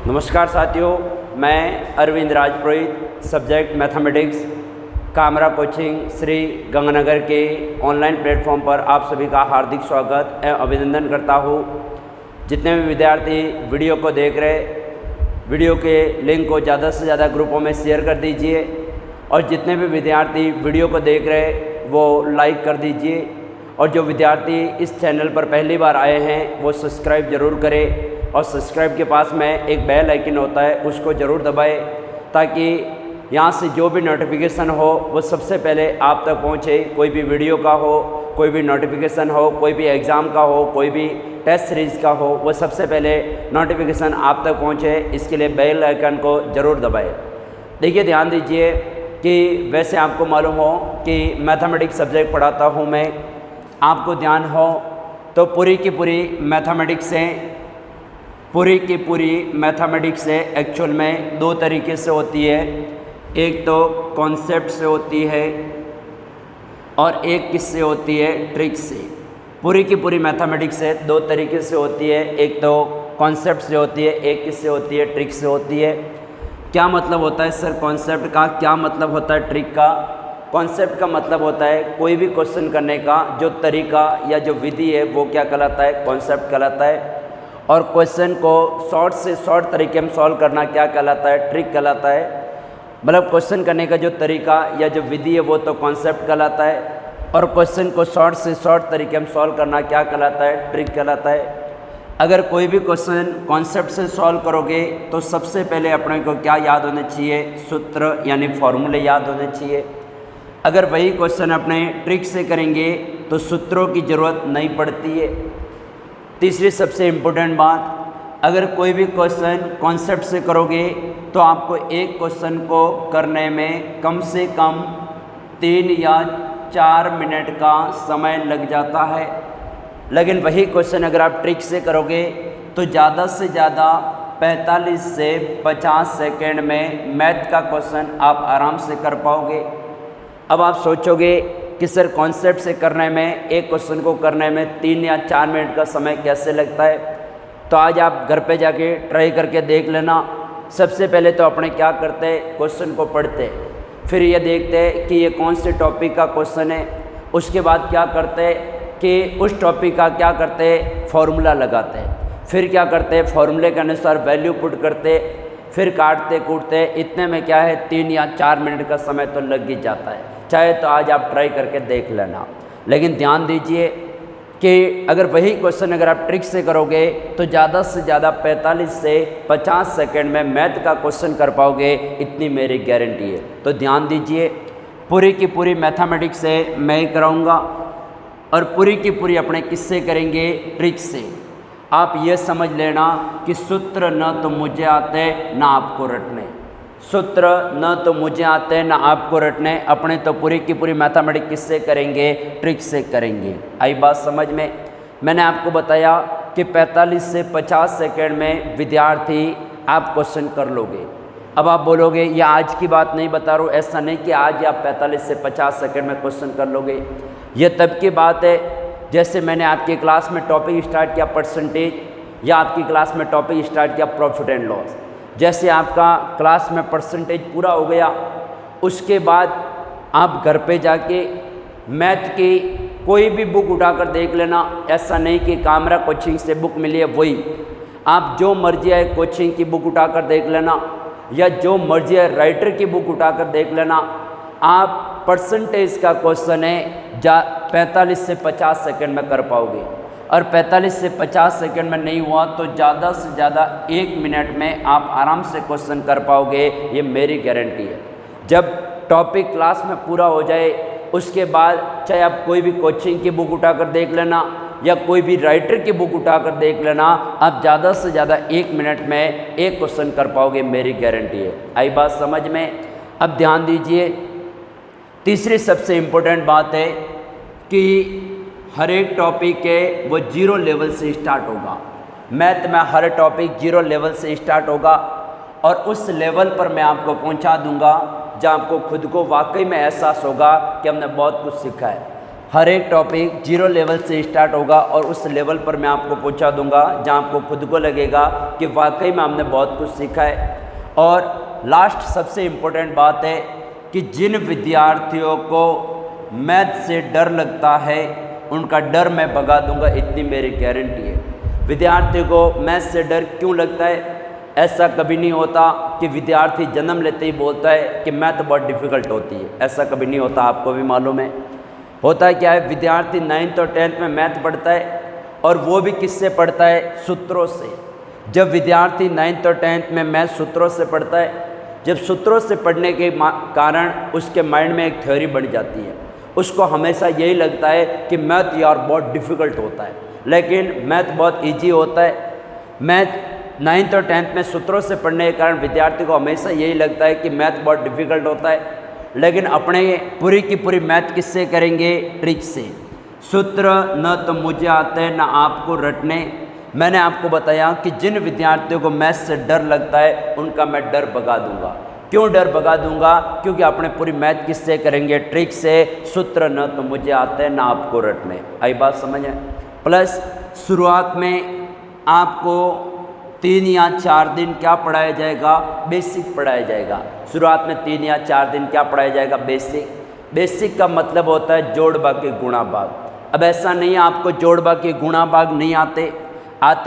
नमस्कार साथियों, मैं Arvind Rajpurohit, subject mathematics, Kamra coaching Shri Ganganagar के ऑनलाइन प्लेटफॉर्म पर आप सभी का हार्दिक स्वागत एवं अभिनंदन करता हूँ। जितने भी विद्यार्थी वीडियो को देख रहे, वीडियो के लिंक को ज़्यादा से ज़्यादा ग्रुपों में शेयर कर दीजिए और जितने भी विद्यार्थी वीडियो को देख रहे वो लाइक कर दीजिए और जो विद्यार्थी इस चैनल पर पहली बार आए हैं वो सब्सक्राइब ज़रूर करें और सब्सक्राइब के पास में एक बेल आइकन होता है उसको ज़रूर दबाएं ताकि यहाँ से जो भी नोटिफिकेशन हो वो सबसे पहले आप तक पहुँचे। कोई भी वीडियो का हो, कोई भी नोटिफिकेशन हो, कोई भी एग्ज़ाम का हो, कोई भी टेस्ट सीरीज़ का हो, वो सबसे पहले नोटिफिकेशन आप तक पहुँचे। इसके लिए बेल आइकन को ज़रूर दबाएं। देखिए, ध्यान दीजिए कि वैसे आपको मालूम हो कि मैथमेटिक्स सब्जेक्ट पढ़ाता हूँ मैं, आपको ध्यान हो तो पूरी की पूरी मैथमेटिक्स से एक्चुअल में दो तरीके से होती है। एक तो कॉन्सेप्ट से होती है और एक किससे होती है, ट्रिक से। पूरी की पूरी मैथमेटिक्स से दो तरीके से होती है, एक तो कॉन्सेप्ट से होती है, एक किससे होती है, ट्रिक से होती है। क्या मतलब होता है सर कॉन्सेप्ट का, क्या मतलब होता है ट्रिक का? कॉन्सेप्ट का मतलब होता है कोई भी क्वेश्चन करने का जो तरीका या जो विधि है वो क्या कहलाता है, कॉन्सेप्ट कहलाता है। और क्वेश्चन को शॉर्ट से शॉर्ट तरीके में सॉल्व करना क्या कहलाता है, ट्रिक कहलाता है। मतलब क्वेश्चन करने का जो तरीका या जो विधि है वो तो कॉन्सेप्ट कहलाता है और क्वेश्चन को शॉर्ट से शॉर्ट तरीके में सॉल्व करना क्या कहलाता है, ट्रिक कहलाता है। अगर कोई भी क्वेश्चन कॉन्सेप्ट से सॉल्व करोगे तो सबसे पहले अपने को क्या याद होने चाहिए, सूत्र यानी फॉर्मूले याद होने चाहिए। अगर वही क्वेश्चन अपने ट्रिक से करेंगे तो सूत्रों की ज़रूरत नहीं पड़ती है। तीसरी सबसे इम्पोर्टेंट बात, अगर कोई भी क्वेश्चन कॉन्सेप्ट से करोगे तो आपको एक क्वेश्चन को करने में कम से कम 3 या 4 मिनट का समय लग जाता है। लेकिन वही क्वेश्चन अगर आप ट्रिक से करोगे तो ज़्यादा से ज़्यादा 45 से 50 सेकेंड में मैथ का क्वेश्चन आप आराम से कर पाओगे। अब आप सोचोगे कि सर कॉन्सेप्ट से करने में, एक क्वेश्चन को करने में 3 या 4 मिनट का समय कैसे लगता है? तो आज आप घर पे जाके ट्राई करके देख लेना। सबसे पहले तो अपने क्या करते, क्वेश्चन को पढ़ते, फिर ये देखते कि ये कौन से टॉपिक का क्वेश्चन है। उसके बाद क्या करते कि उस टॉपिक का क्या करते, फॉर्मूला लगाते, फिर क्या करते, फॉर्मूले के अनुसार वैल्यू पुट करते, फिर काटते कूटते। इतने में क्या है 3 या 4 मिनट का समय तो लग ही जाता है। चाहे तो आज आप ट्राई करके देख लेना। लेकिन ध्यान दीजिए कि अगर वही क्वेश्चन अगर आप ट्रिक से करोगे तो ज़्यादा से ज़्यादा 45 से 50 सेकेंड में मैथ का क्वेश्चन कर पाओगे, इतनी मेरी गारंटी है। तो ध्यान दीजिए, पूरी की पूरी मैथमेटिक्स से मैं ही कराऊँगा और पूरी की पूरी अपने किससे करेंगे, ट्रिक से। आप ये समझ लेना कि सूत्र न तो मुझे आते ना आपको रटने, सूत्र न तो मुझे आते ना आपको रटने, अपने तो पूरी की पूरी मैथमेटिक्स किससे करेंगे, ट्रिक से करेंगे। आई बात समझ में? मैंने आपको बताया कि 45 से 50 सेकेंड में विद्यार्थी आप क्वेश्चन कर लोगे। अब आप बोलोगे ये आज की बात नहीं बता रहा हूँ, ऐसा नहीं कि आज आप 45 से 50 सेकेंड में क्वेश्चन कर लोगे। ये तब की बात है जैसे मैंने आपकी क्लास में टॉपिक स्टार्ट किया परसेंटेज, या आपकी क्लास में टॉपिक स्टार्ट किया प्रॉफिट एंड लॉस। जैसे आपका क्लास में परसेंटेज पूरा हो गया, उसके बाद आप घर पे जाके मैथ की कोई भी बुक उठाकर देख लेना। ऐसा नहीं कि कामरा कोचिंग से बुक मिली है वही, आप जो मर्जी है कोचिंग की बुक उठाकर देख लेना या जो मर्जी है राइटर की बुक उठाकर देख लेना। आप परसेंटेज का क्वेश्चन है 45 से 50 सेकेंड में कर पाओगे और 45 से 50 सेकंड में नहीं हुआ तो ज़्यादा से ज़्यादा 1 मिनट में आप आराम से क्वेश्चन कर पाओगे, ये मेरी गारंटी है। जब टॉपिक क्लास में पूरा हो जाए उसके बाद चाहे आप कोई भी कोचिंग की बुक उठाकर देख लेना या कोई भी राइटर की बुक उठाकर देख लेना, आप ज़्यादा से ज़्यादा 1 मिनट में एक क्वेश्चन कर पाओगे, मेरी गारंटी है। आई बात समझ में? अब ध्यान दीजिए, तीसरी सबसे इम्पोर्टेंट बात है कि हर एक टॉपिक है वो 0 लेवल से स्टार्ट होगा। मैथ में हर टॉपिक 0 लेवल से स्टार्ट होगा और उस लेवल पर मैं आपको पहुंचा दूंगा जहां आपको खुद को वाकई में एहसास होगा कि हमने बहुत कुछ सीखा है। हर एक टॉपिक 0 लेवल से स्टार्ट होगा और उस लेवल पर मैं आपको पहुंचा दूंगा जहां आपको खुद को लगेगा कि वाकई में हमने बहुत कुछ सीखा है। और लास्ट सबसे इम्पोर्टेंट बात है कि जिन विद्यार्थियों को मैथ से डर लगता है उनका डर मैं भगा दूंगा, इतनी मेरी गारंटी है। विद्यार्थियों को मैथ से डर क्यों लगता है? ऐसा कभी नहीं होता कि विद्यार्थी जन्म लेते ही बोलता है कि मैथ बहुत डिफ़िकल्ट होती है, ऐसा कभी नहीं होता, आपको भी मालूम है। होता है क्या है, विद्यार्थी 9th और 10th में मैथ पढ़ता है और वो भी किससे पढ़ता है? सूत्रों से। जब विद्यार्थी 9th और 10th में मैथ सूत्रों से पढ़ता है, जब सूत्रों से पढ़ने के कारण उसके माइंड में एक थ्योरी बन जाती है, उसको हमेशा यही लगता है कि मैथ यार बहुत डिफ़िकल्ट होता है, लेकिन मैथ बहुत ईजी होता है। मैथ 9th और 10th में सूत्रों से पढ़ने के कारण विद्यार्थी को हमेशा यही लगता है कि मैथ बहुत डिफ़िकल्ट होता है, लेकिन अपने पूरी की पूरी मैथ किससे करेंगे? ट्रिक से। सूत्र न तो मुझे आते हैं ना आपको रटने। मैंने आपको बताया कि जिन विद्यार्थियों को मैथ से डर लगता है उनका मैं डर भगा दूंगा। क्यों डर भगा दूंगा? क्योंकि अपने पूरी मैथ किससे करेंगे? ट्रिक से। सूत्र न तो मुझे आते हैं ना आपको रटने। आई बात समझ है? प्लस शुरुआत में आपको 3 या 4 दिन क्या पढ़ाया जाएगा? बेसिक पढ़ाया जाएगा। शुरुआत में 3 या 4 दिन क्या पढ़ाया जाएगा? बेसिक। बेसिक का मतलब होता है जोड़ बाकी गुणा भाग। अब ऐसा नहीं है आपको जोड़ बाकी गुणा भाग नहीं आते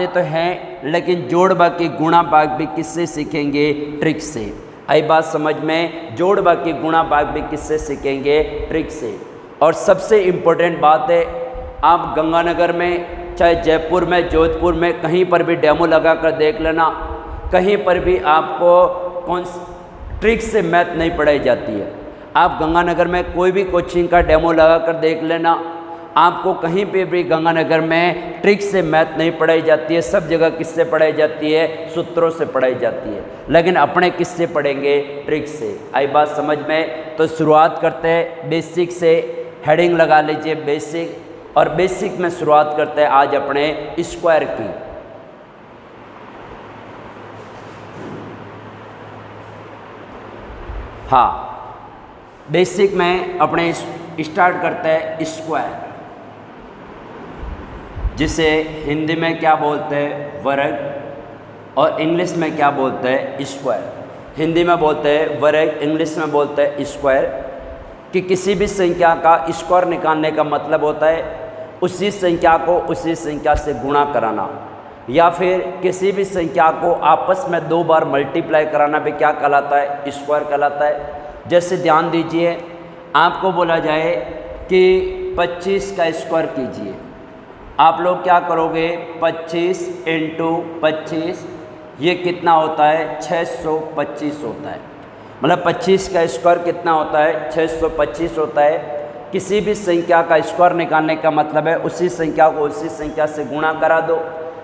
तो हैं, लेकिन जोड़ बाकी गुणा भाग भी किससे सीखेंगे? ट्रिक से। आई बात समझ में? जोड़ बाकी गुणा भाग भी किससे सीखेंगे? ट्रिक से। और सबसे इम्पोर्टेंट बात है, आप गंगानगर में चाहे जयपुर में, जोधपुर में, कहीं पर भी डेमो लगा कर देख लेना, कहीं पर भी आपको कौन ट्रिक से मैथ नहीं पढ़ाई जाती है। आप गंगानगर में कोई भी कोचिंग का डेमो लगा कर देख लेना, आपको कहीं पे भी गंगानगर में ट्रिक से मैथ नहीं पढ़ाई जाती है। सब जगह किससे पढ़ाई जाती है? सूत्रों से पढ़ाई जाती है। लेकिन अपने किससे पढ़ेंगे? ट्रिक से। आई बात समझ में? तो शुरुआत करते हैं बेसिक से। हेडिंग लगा लीजिए बेसिक, और बेसिक में शुरुआत करते हैं आज अपने स्क्वायर की। हाँ, बेसिक में अपने स्टार्ट करते हैं स्क्वायर, जिसे हिंदी में क्या बोलते हैं? वर्ग, और इंग्लिश में क्या बोलते हैं? स्क्वायर। हिंदी में बोलते हैं वर्ग, इंग्लिश में बोलते हैं स्क्वायर। कि किसी भी संख्या का स्क्वायर निकालने का मतलब होता है उसी संख्या को उसी संख्या से गुणा कराना, या फिर किसी भी संख्या को आपस में 2 बार मल्टीप्लाई कराना भी क्या कहलाता है? स्क्वायर कहलाता है। जैसे ध्यान दीजिए, आपको बोला जाए कि 25 का स्क्वायर कीजिए, आप लोग क्या करोगे? 25 × 25, ये कितना होता है? 625 होता है। मतलब 25 का स्क्वायर कितना होता है? 625 होता है। किसी भी संख्या का स्क्वायर निकालने का मतलब है उसी संख्या को उसी संख्या से गुणा करा दो,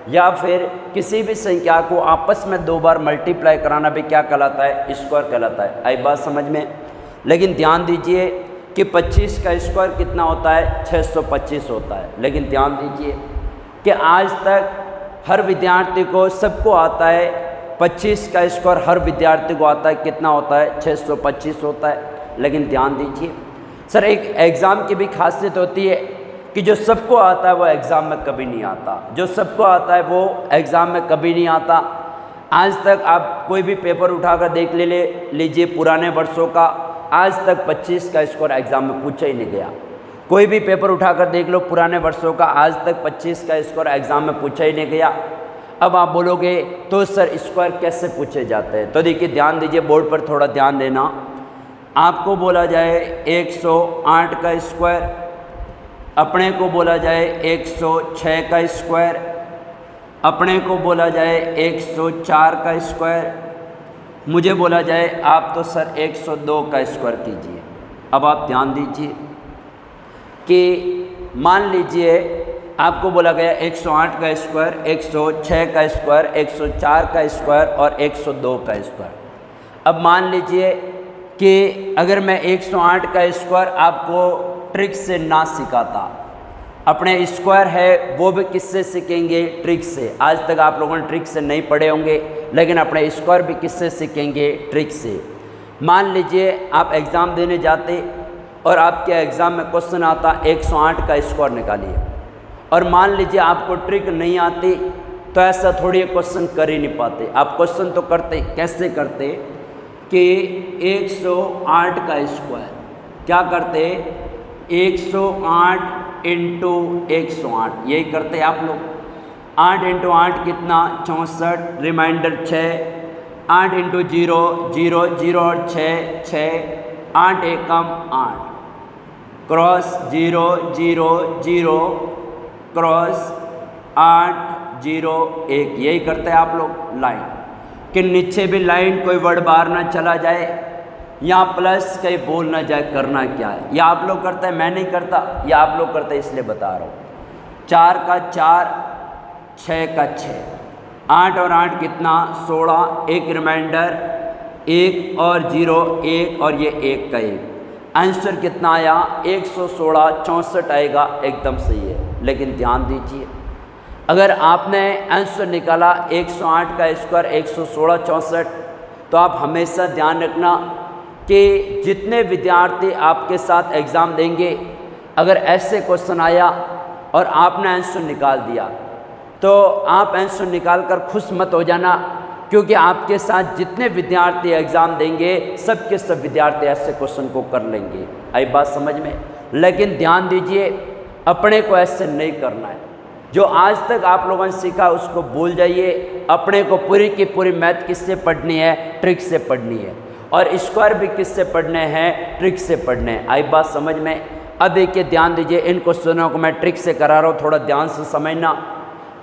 या फिर किसी भी संख्या को आपस में 2 बार मल्टीप्लाई कराना भी क्या कहलाता है? स्क्वायर कहलाता है। आई बात समझ में? लेकिन ध्यान दीजिए कि 25 का स्क्वायर कितना होता है? 625 होता है। लेकिन ध्यान दीजिए कि आज तक हर विद्यार्थी को सबको आता है 25 का स्क्वायर, हर विद्यार्थी को आता है कितना होता है? 625 होता है। लेकिन ध्यान दीजिए सर, एक एग्ज़ाम की भी खासियत होती है कि जो सबको आता है वो एग्ज़ाम में कभी नहीं आता, जो सबको आता है वो एग्ज़ाम में कभी नहीं आता। आज तक आप कोई भी पेपर उठाकर देख लीजिए पुराने वर्षों का, आज तक 25 का स्कोर एग्ज़ाम में पूछा ही नहीं गया। कोई भी पेपर उठाकर देख लो पुराने वर्षों का, आज तक 25 का स्कोर एग्ज़ाम में पूछा ही नहीं गया। अब आप बोलोगे तो सर स्क्वायर कैसे पूछे जाते हैं? तो देखिए ध्यान दीजिए, बोर्ड पर थोड़ा ध्यान देना। आपको बोला जाए 108 का स्क्वायर, अपने को बोला जाए 106 का स्क्वायर, अपने को बोला जाए 104 का स्क्वायर, मुझे बोला जाए आप तो सर 102 का स्क्वायर कीजिए। अब आप ध्यान दीजिए कि मान लीजिए आपको बोला गया 108 का स्क्वायर, 106 का स्क्वायर, 104 का स्क्वायर और 102 का स्क्वायर। अब मान लीजिए कि अगर मैं 108 का स्क्वायर आपको ट्रिक से ना सिखाता, अपने स्क्वायर है वो भी किससे सीखेंगे? ट्रिक से। आज तक आप लोगों ने ट्रिक से नहीं पढ़े होंगे, लेकिन अपने स्क्वायर भी किससे सीखेंगे? ट्रिक से। मान लीजिए आप एग्ज़ाम देने जाते और आपके एग्ज़ाम में क्वेश्चन आता 108 का स्कोर निकालिए, और मान लीजिए आपको ट्रिक नहीं आती, तो ऐसा थोड़ी क्वेश्चन कर ही नहीं पाते। आप क्वेश्चन तो करते, कैसे करते कि 108 का स्क्वायर क्या करते, 108 इंटू 108, यही करते आप लोग। 8 इंटू 8 कितना, 64, रिमाइंडर 6, 8 इंटू 0 0 0 और 6 6, 8 एकम 8, क्रॉस 0 0 0 क्रॉस 8 0 1, यही करते हैं आप लोग लाइन के नीचे भी लाइन, कोई वर्ड बाहर ना चला जाए, यहाँ प्लस कहीं बोल ना जाए, करना क्या है। या आप लोग करते हैं, मैं नहीं करता, या आप लोग करते हैं इसलिए बता रहा हूँ। 4 का 4, 6 का 6, 8 और 8 कितना, 16, एक रिमाइंडर 1 और 0 1, और ये 1 का 1, आंसर कितना आया 116, 64 आएगा, एकदम सही है। लेकिन ध्यान दीजिए, अगर आपने आंसर निकाला 108 का स्क्वायर 116 64, तो आप हमेशा ध्यान रखना कि जितने विद्यार्थी आपके साथ एग्ज़ाम देंगे, अगर ऐसे क्वेश्चन आया और आपने आंसर निकाल दिया, तो आप आंसर निकाल कर खुश मत हो जाना, क्योंकि आपके साथ जितने विद्यार्थी एग्ज़ाम देंगे, सब के सब विद्यार्थी ऐसे क्वेश्चन को कर लेंगे। आई बात समझ में? लेकिन ध्यान दीजिए, अपने को ऐसे नहीं करना है। जो आज तक आप लोगों ने सीखा उसको भूल जाइए। अपने को पूरी की पूरी मैथ किससे पढ़नी है, ट्रिक से पढ़नी है, और स्क्वायर भी किससे पढ़ने हैं, ट्रिक से पढ़ने हैं। आई बात समझ में? अब देखिए, ध्यान दीजिए, इन क्वेश्चनों को मैं ट्रिक से करा रहा हूँ, थोड़ा ध्यान से समझना।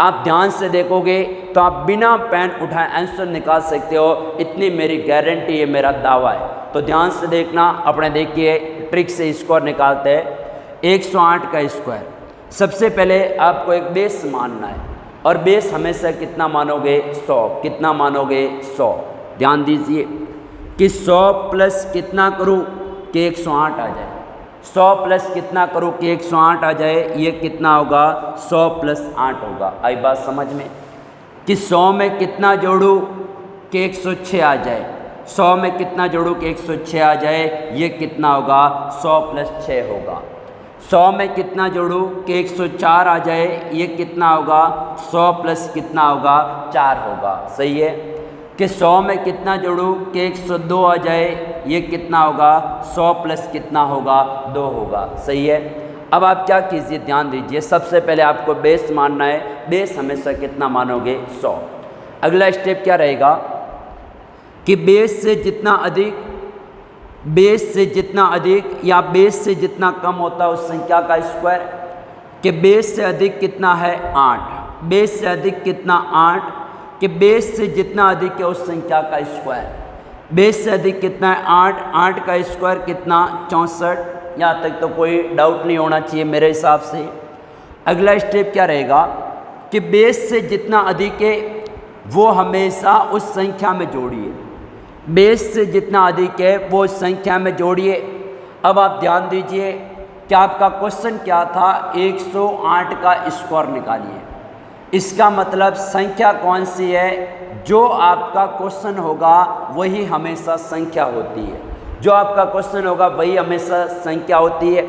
आप ध्यान से देखोगे तो आप बिना पेन उठाए आंसर निकाल सकते हो, इतनी मेरी गारंटी है, मेरा दावा है। तो ध्यान से देखना। अपने देखिए, ट्रिक से स्क्वायर निकालते हैं। 108 का स्क्वायर, सबसे पहले आपको एक बेस मानना है, और बेस हमेशा कितना मानोगे, 100। कितना मानोगे, 100। ध्यान दीजिए कि 100 प्लस कितना करूँ कि 108 आ जाए, 100 प्लस कितना करूँ कि 108 आ जाए, ये कितना होगा, 100 प्लस 8 होगा। आई बात समझ में? कि 100 में कितना जोड़ूँ कि 106 आ जाए, 100 में कितना जोड़ूँ कि 106 आ जाए, ये कितना होगा, 100 प्लस 6 होगा। 100 में कितना जोड़ूँ कि 104 आ जाए, ये कितना होगा, 100 प्लस कितना होगा, 4 होगा। सही है। कि 100 में कितना जोड़ूँ कि 102 आ जाए, ये कितना होगा, 100 प्लस कितना होगा, 2 होगा। सही है। अब आप क्या कीजिए, ध्यान दीजिए, सबसे पहले आपको बेस मानना है। बेस हमेशा कितना मानोगे, 100। अगला स्टेप क्या रहेगा कि बेस से जितना अधिक, बेस से जितना अधिक या बेस से जितना कम होता है उस संख्या का स्क्वायर। कि बेस से अधिक कितना है, 8। बेस से अधिक कितना, 8। कि बेस से जितना अधिक है उस संख्या का स्क्वायर। बेस से अधिक कितना है, 8। 8 का स्क्वायर कितना, 64। यहाँ तक तो कोई डाउट नहीं होना चाहिए मेरे हिसाब से। अगला स्टेप क्या रहेगा कि बेस से जितना अधिक है वो हमेशा उस संख्या में जोड़िए। बेस से जितना अधिक है वो उस संख्या में जोड़िए। अब आप ध्यान दीजिए कि आपका क्वेश्चन क्या था, 108 का स्क्वायर निकालिए। इसका मतलब संख्या कौन सी है, जो आपका क्वेश्चन होगा वही हमेशा संख्या होती है। जो आपका क्वेश्चन होगा वही हमेशा संख्या होती है।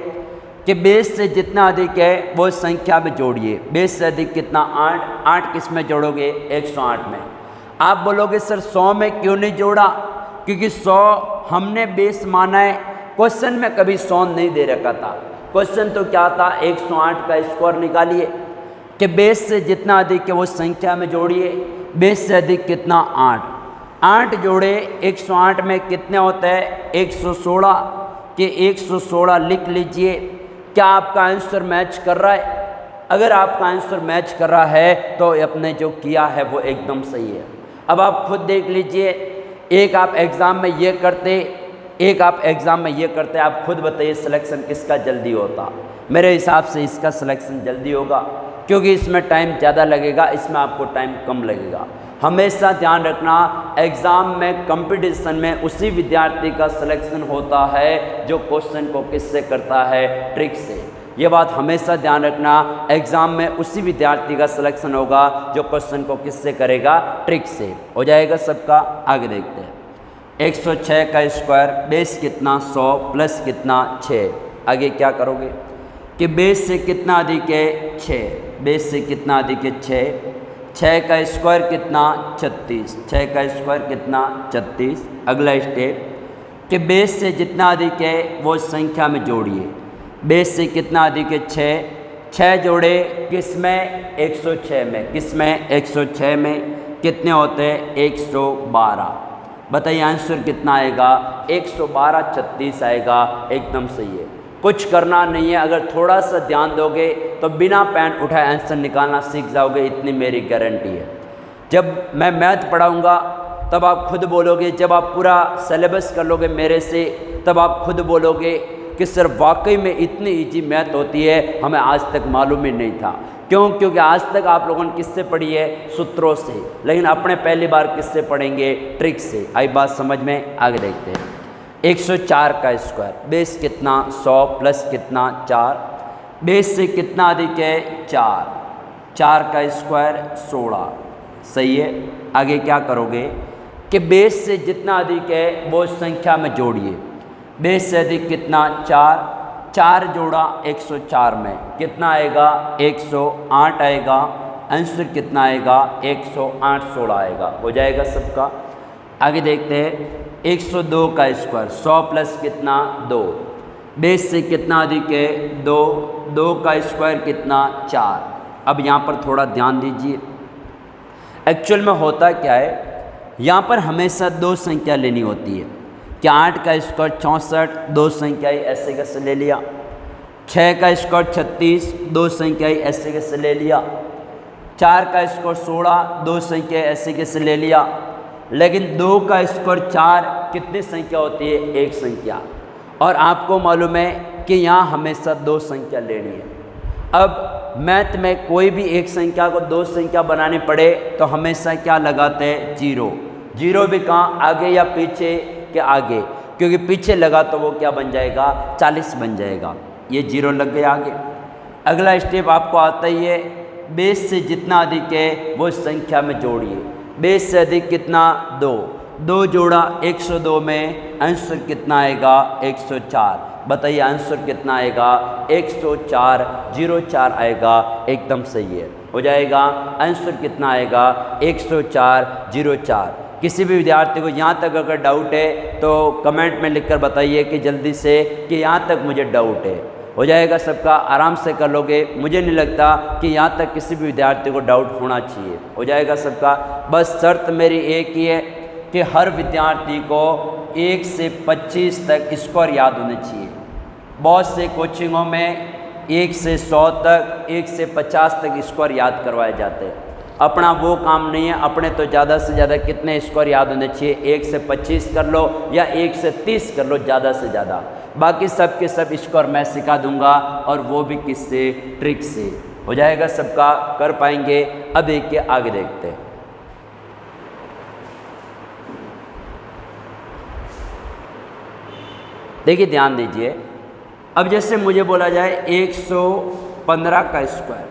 कि बेस से जितना अधिक है वो संख्या में जोड़िए। बेस से अधिक कितना, 8। 8 किस में जोड़ोगे, 108 में। आप बोलोगे सर 100 में क्यों नहीं जोड़ा, क्योंकि 100 हमने बेस माना है, क्वेश्चन में कभी 100 नहीं दे रखा था। क्वेश्चन तो क्या था, 108 का स्क्वायर निकालिए। कि बेस से जितना अधिक है वो संख्या में जोड़िए। बेस से अधिक कितना, 8। 8 जोड़े 108 में कितने होते हैं, 116। कि 116 लिख लीजिए। क्या आपका आंसर मैच कर रहा है? अगर आपका आंसर मैच कर रहा है तो आपने जो किया है वो एकदम सही है। अब आप खुद देख लीजिए, एक आप एग्ज़ाम में ये करते, एक आप एग्ज़ाम में ये करते, आप खुद बताइए सिलेक्शन किसका जल्दी होता। मेरे हिसाब से इसका सिलेक्शन जल्दी होगा, क्योंकि इसमें टाइम ज़्यादा लगेगा, इसमें आपको टाइम कम लगेगा। हमेशा ध्यान रखना, एग्ज़ाम में कंपटीशन में उसी विद्यार्थी का सिलेक्शन होता है जो क्वेश्चन को किससे करता है, ट्रिक से। ये बात हमेशा ध्यान रखना, एग्ज़ाम में उसी विद्यार्थी का सिलेक्शन होगा जो क्वेश्चन को किससे करेगा, ट्रिक से। हो जाएगा सबका? आगे देखते हैं। 106 का स्क्वायर बेस कितना 100 प्लस कितना 6। आगे क्या करोगे कि बेस से कितना अधिक है 6, बेस से कितना अधिक है 6, 6 का स्क्वायर कितना 36, 6 का स्क्वायर कितना 36। अगला स्टेप कि बेस से जितना अधिक है वो संख्या में जोड़िए। बेस से कितना अधिक है 6, 6 जोड़े किस में 106 में, किस में 106 में कितने होते हैं 112। बताइए आंसर कितना आएगा 112 36 आएगा। एकदम सही है, कुछ करना नहीं है। अगर थोड़ा सा ध्यान दोगे तो बिना पेन उठाए आंसर निकालना सीख जाओगे, इतनी मेरी गारंटी है। जब मैं मैथ पढ़ाऊँगा तब आप खुद बोलोगे, जब आप पूरा सिलेबस कर लोगे मेरे से तब आप खुद बोलोगे कि सर वाकई में इतनी इजी मैथ होती है, हमें आज तक मालूम ही नहीं था। क्यों? क्योंकि आज तक आप लोगों ने किससे पढ़ी है सूत्रों से, लेकिन अपने पहली बार किससे पढ़ेंगे ट्रिक से। आई बात समझ में? आगे देखते हैं। 104 का स्क्वायर बेस कितना 100 प्लस कितना 4, बेस से कितना अधिक है 4, 4 का स्क्वायर 16। सही है। आगे क्या करोगे कि बेस से जितना अधिक है वो संख्या में जोड़िए। बेस से अधिक कितना 4, 4 जोड़ा 104 में कितना आएगा 108 आएगा। आंसर कितना आएगा 108 16 आएगा। हो जाएगा सबका। आगे देखते हैं 102 का स्क्वायर 100 प्लस कितना 2, बेस से कितना अधिक है 2, 2 का स्क्वायर कितना 4। अब यहाँ पर थोड़ा ध्यान दीजिए, एक्चुअल में होता क्या है, यहाँ पर हमेशा दो संख्या लेनी होती है। क्या 8 का स्क्वायर 64, दो संख्याएं ऐसे कैसे ले लिया। 6 का स्क्वायर 36, दो संख्याएं ऐसे कैसे ले लिया। 4 का स्क्वायर 16, दो संख्या ऐसे कैसे ले लिया। लेकिन 2 का स्क्वायर 4 कितनी संख्या होती है एक संख्या, और आपको मालूम है कि यहाँ हमेशा दो संख्या लेनी है। अब मैथ में कोई भी एक संख्या को दो संख्या बनाने पड़े तो हमेशा क्या लगाते हैं जीरो। जीरो भी कहाँ, आगे या पीछे के आगे, क्योंकि पीछे लगा तो वो क्या बन जाएगा 40 बन जाएगा। ये जीरो लग गया आगे। अगला स्टेप आपको आता ही है, बेस से जितना अधिक है वो संख्या में जोड़िए। बेस से अधिक कितना 2, 2 जोड़ा 102 में आंसर कितना आएगा 104। बताइए आंसर कितना आएगा 104 04 आएगा। एकदम सही है, हो जाएगा। आंसर कितना आएगा 104 04। किसी भी विद्यार्थी को यहाँ तक अगर डाउट है तो कमेंट में लिखकर बताइए कि जल्दी से कि यहाँ तक मुझे डाउट है। हो जाएगा सबका, आराम से कर लोगे। मुझे नहीं लगता कि यहाँ तक किसी भी विद्यार्थी को डाउट होना चाहिए। हो जाएगा सबका। बस शर्त मेरी एक ही है कि हर विद्यार्थी को 1 से 25 तक स्कोर याद होने चाहिए। बहुत से कोचिंगों में 1 से 100 तक, 1 से 50 तक स्कोर याद करवाए जाते हैं। अपना वो काम नहीं है। अपने तो ज़्यादा से ज़्यादा कितने स्कोर याद होने चाहिए, 1 से 25 कर लो या 1 से 30 कर लो ज़्यादा से ज़्यादा। बाकी सब के सब स्कोर मैं सिखा दूंगा, और वो भी किससे, ट्रिक से। हो जाएगा सबका, कर पाएंगे। अब एक के आगे देखते हैं। देखिए ध्यान दीजिए। अब जैसे मुझे बोला जाए 115 का स्क्वायर,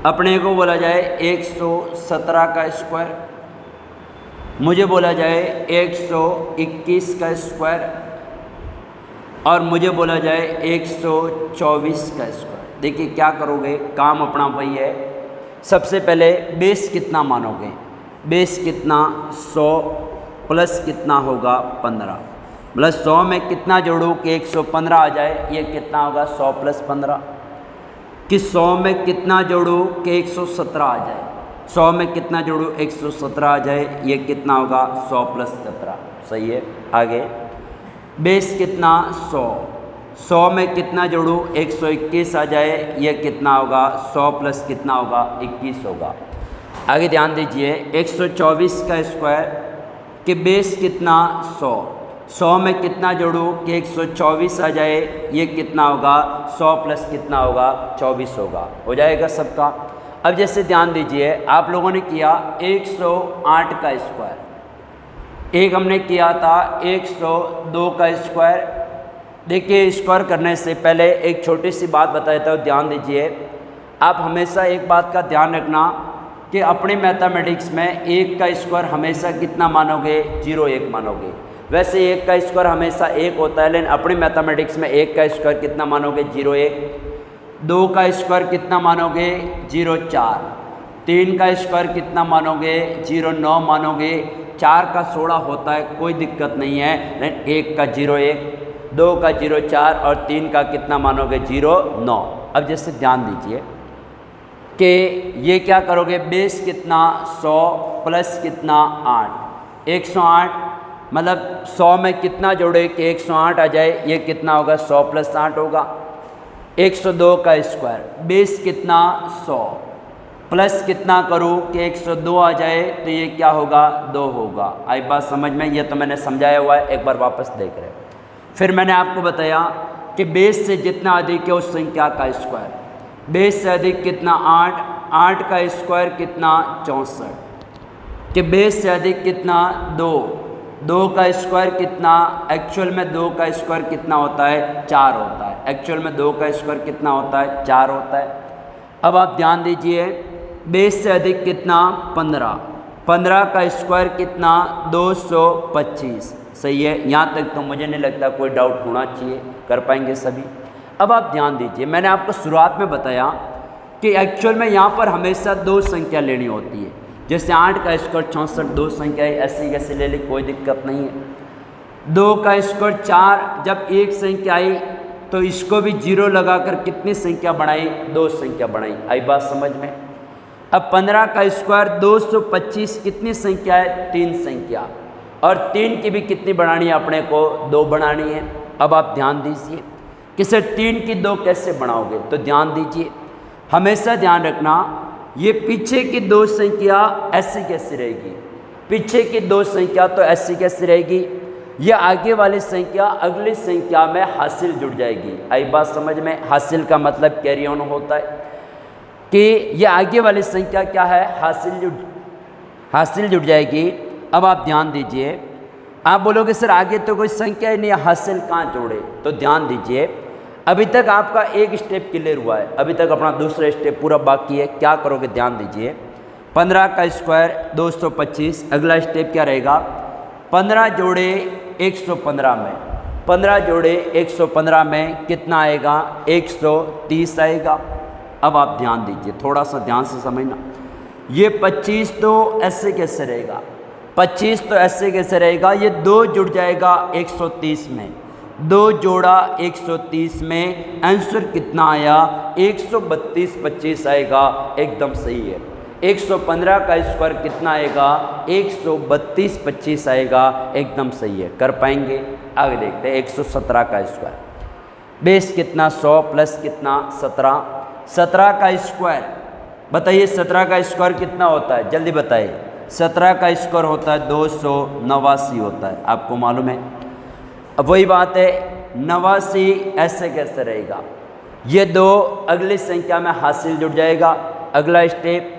अपने को बोला जाए 117 का स्क्वायर, मुझे बोला जाए 121 का स्क्वायर, और मुझे बोला जाए 124 का स्क्वायर। देखिए क्या करोगे, काम अपना वही है। सबसे पहले बेस कितना मानोगे, बेस कितना 100 प्लस कितना होगा 15, मतलब 100 में कितना जोड़ूँ कि 115 आ जाए। ये कितना होगा 100 प्लस 15, कि 100 में कितना जोड़ूँ कि 117 आ जाए। 100 में कितना जोड़ूँ 117 आ जाए। ये कितना होगा 100 प्लस 17। सही है। आगे बेस कितना 100, 100 में कितना जोड़ूँ 121 आ जाए। ये कितना होगा 100 प्लस कितना होगा 21 होगा। आगे ध्यान दीजिए 124 का स्क्वायर कि बेस कितना 100, 100 में कितना जोड़ूँ कि 124 आ जाए। ये कितना होगा 100 प्लस कितना होगा 24 होगा। हो जाएगा सबका। अब जैसे ध्यान दीजिए, आप लोगों ने किया 108 का स्क्वायर, एक हमने किया था 102 का स्क्वायर। देखिए स्क्वायर करने से पहले एक छोटी सी बात बताता हूँ, ध्यान दीजिए। आप हमेशा एक बात का ध्यान रखना कि अपने मैथमेटिक्स में 1 का स्क्वायर हमेशा कितना मानोगे, 0 1 मानोगे। वैसे 1 का स्क्वायर हमेशा 1 होता है, लेकिन अपने मैथमेटिक्स में 1 का स्क्वायर कितना मानोगे, 0 1। 2 का स्क्वायर कितना मानोगे, 0 4। 3 का स्क्वायर कितना मानोगे, 0 9 मानोगे। 4 का 16 होता है, कोई दिक्कत नहीं है, लेकिन 1 का 0 1, 2 का 0 4 और 3 का कितना मानोगे, 0 9। अब जैसे ध्यान दीजिए कि ये क्या करोगे, बेस कितना 100 प्लस कितना 8, 108, मतलब 100 में कितना जोड़े कि 108 आ जाए, ये कितना होगा, 100 प्लस 8 होगा। 102 का स्क्वायर, बेस कितना 100 प्लस कितना करूँ कि 102 आ जाए, तो ये क्या होगा, 2 होगा। आई बात समझ में, ये तो मैंने समझाया हुआ है, एक बार वापस देख रहे। फिर मैंने आपको बताया कि बेस से जितना अधिक है उस संख्या का स्क्वायर। बेस से अधिक कितना 8, 8 का स्क्वायर कितना 64, कि बेस से अधिक कितना 2, 2 का स्क्वायर कितना, एक्चुअल में 2 का स्क्वायर कितना होता है, 4 होता है। एक्चुअल में 2 का स्क्वायर कितना होता है, 4 होता है। अब आप ध्यान दीजिए, बेस से अधिक कितना 15, 15 का स्क्वायर कितना 225। सही है, यहाँ तक तो मुझे नहीं लगता कोई डाउट होना चाहिए, कर पाएंगे सभी। अब आप ध्यान दीजिए, मैंने आपको शुरुआत में बताया कि एक्चुअल में यहाँ पर हमेशा 2 संख्या लेनी होती है। जैसे 8 का स्क्वायर 64, 2 संख्या ऐसे कैसे ले ली, कोई दिक्कत नहीं है। 2 का स्क्वायर 4, जब एक संख्या आई तो इसको भी 0 लगाकर कितनी संख्या बढ़ाई, 2 संख्या बढ़ाई। आई बात समझ में। अब 15 का स्क्वायर 225, कितनी संख्या है, 3 संख्या, और 3 की भी कितनी बढ़ानी है अपने को, 2 बढ़ानी है। अब आप ध्यान दीजिए कि सर 3 की 2 कैसे बढ़ाओगे, तो ध्यान दीजिए, हमेशा ध्यान रखना, ये पीछे की 2 संख्या ऐसी कैसे रहेगी, पीछे की 2 संख्या तो ऐसी कैसे रहेगी, ये आगे वाली संख्या अगली संख्या में हासिल जुड़ जाएगी। आई बात समझ में। हासिल का मतलब कैरी ऑन होता है कि ये आगे वाली संख्या क्या है, हासिल जुड़ जाएगी। अब आप ध्यान दीजिए, आप बोलोगे सर आगे तो कोई संख्या ही नहीं है, हासिल कहाँ जोड़े, तो ध्यान दीजिए, अभी तक आपका एक स्टेप क्लियर हुआ है, अभी तक अपना दूसरा स्टेप पूरा बाकी है। क्या करोगे, ध्यान दीजिए, 15 का स्क्वायर 225, अगला स्टेप क्या रहेगा, 15 जोड़े 115 में, 15 जोड़े 115 में कितना आएगा, 130 आएगा। अब आप ध्यान दीजिए, थोड़ा सा ध्यान से समझना, ये 25 तो ऐसे कैसे रहेगा, 25 तो ऐसे कैसे रहेगा, ये 2 जुड़ जाएगा 130 में, 2 जोड़ा 130 में, आंसर कितना आया, 132 25 आएगा, एकदम सही है। 115 का स्क्वायर कितना आएगा, 132 25 आएगा, एकदम सही है, कर पाएंगे। आगे देखते हैं, 117 का स्क्वायर, बेस कितना 100 प्लस कितना 17, 17 का स्क्वायर बताइए, 17 का स्क्वायर कितना होता है, जल्दी बताइए। 17 का स्क्वायर होता है 289 होता है, आपको मालूम है। अब वही बात है, 89 ऐसे कैसे रहेगा, ये 2 अगली संख्या में हासिल जुड़ जाएगा। अगला स्टेप,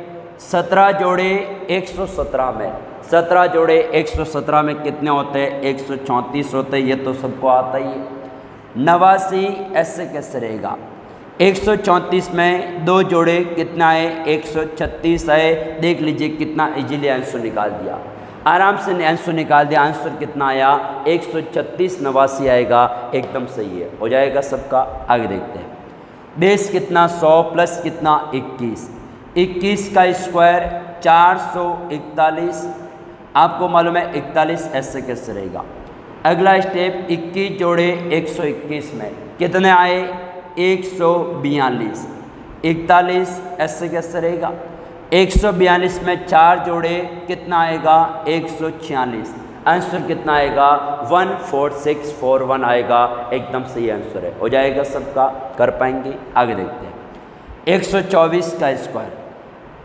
17 जोड़े 117 में, 17 जोड़े 117 में कितने होते हैं, 134 होते हैं, ये तो सबको आता ही है। 89 ऐसे कैसे रहेगा, 134 में 2 जोड़े कितना है, 136 है। देख लीजिए कितना इजीली आंसर निकाल दिया, आराम से आंसर निकाल दिया। आंसर कितना आया, 136 89 आएगा, एकदम सही है, हो जाएगा सबका। आगे देखते हैं, बेस कितना 100 प्लस कितना 21, 21 का स्क्वायर 441, आपको मालूम है 41 ऐसे कैसे रहेगा। अगला स्टेप, 21 जोड़े 121 में कितने आए, 142, 41 ऐसे कैसे रहेगा। 142 में 4 जोड़े कितना आएगा, 146, आंसर कितना आएगा, 14641 आएगा, एकदम सही आंसर है, हो जाएगा सबका, कर पाएंगे। आगे देखते हैं, 124 का स्क्वायर,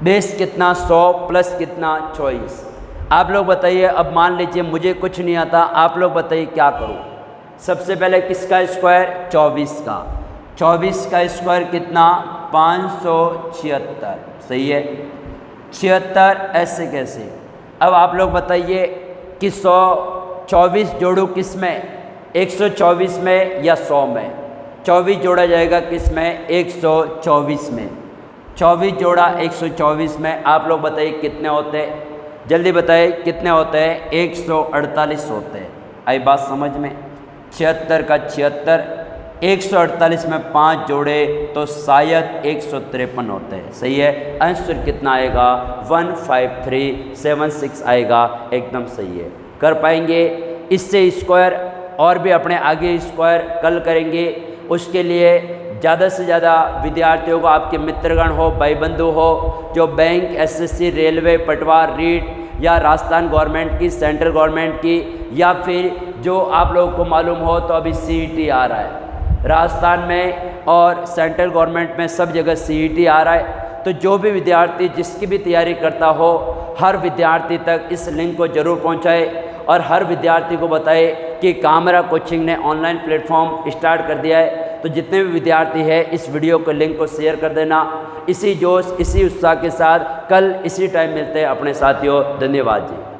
बेस कितना 100 प्लस कितना 24। आप लोग बताइए, अब मान लीजिए मुझे कुछ नहीं आता, आप लोग बताइए क्या करूँ। सबसे पहले किसका स्क्वायर, 24 का, 24 का स्क्वायर कितना 576, सही है, 76 ऐसे कैसे। अब आप लोग बताइए कि 124 जोड़ो किस में, 124 में या 100 में। 24 जोड़ा जाएगा किस में, 124 में। 24 जोड़ा 124 में आप लोग बताइए कितने होते हैं, जल्दी बताइए कितने होते हैं। 148 होते हैं। आई बात समझ में। 76 का 76, 148 में 5 जोड़े तो शायद 153 होते हैं। सही है। आंसर कितना आएगा 15376 आएगा। एकदम सही है। कर पाएंगे। इससे स्क्वायर और भी अपने आगे स्क्वायर कल करेंगे। उसके लिए ज़्यादा से ज़्यादा विद्यार्थियों को, आपके मित्रगण हो, भाई बंधु हो, जो बैंक, एसएससी, रेलवे, पटवार, रीट या राजस्थान गवर्नमेंट की, सेंट्रल गवर्नमेंट की, या फिर जो आप लोगों को मालूम हो तो अभी सीईटी आ रहा है राजस्थान में और सेंट्रल गवर्नमेंट में, सब जगह सीईटी आ रहा है। तो जो भी विद्यार्थी जिसकी भी तैयारी करता हो, हर विद्यार्थी तक इस लिंक को जरूर पहुंचाए और हर विद्यार्थी को बताए कि कामरा कोचिंग ने ऑनलाइन प्लेटफॉर्म स्टार्ट कर दिया है। तो जितने भी विद्यार्थी हैं इस वीडियो को, लिंक को शेयर कर देना। इसी जोश, इसी उत्साह के साथ कल इसी टाइम मिलते हैं अपने साथियों। धन्यवाद जी।